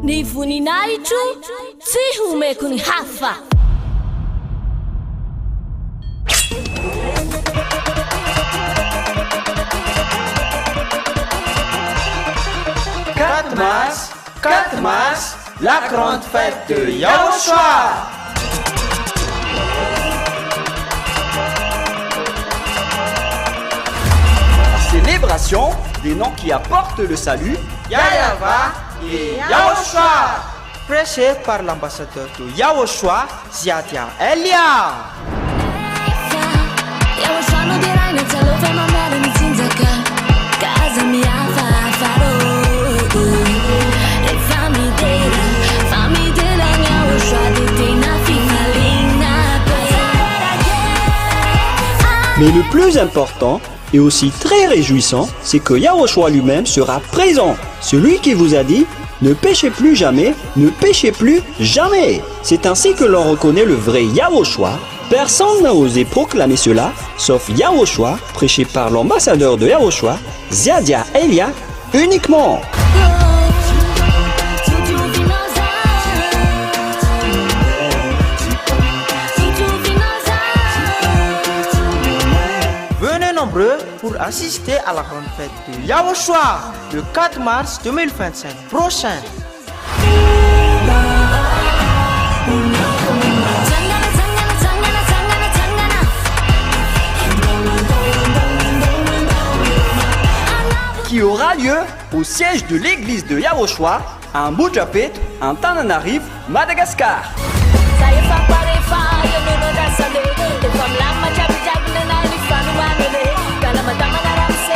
Ny voninahitro tsy homeko ny hafa. Quatre mars, la grande fête de Yahushua. Célébration des noms qui apportent le salut, Yahweh et Yahushua. Prêché par l'ambassadeur de Yahushua, Ziadia Elia. Mais le plus important et aussi très réjouissant, c'est que Yahushua lui-même sera présent. Celui qui vous a dit « Ne péchez plus jamais, ne péchez plus jamais ». C'est ainsi que l'on reconnaît le vrai Yahushua. Personne n'a osé proclamer cela, sauf Yahushua, prêché par l'ambassadeur de Yahushua, Ziadia Elia, uniquement. Pour assister à la grande fête de Yahushua le 4 mars 2025 prochain. Qui aura lieu au siège de l'église de Yahushua à Mbujapet, en Tananarive, Madagascar.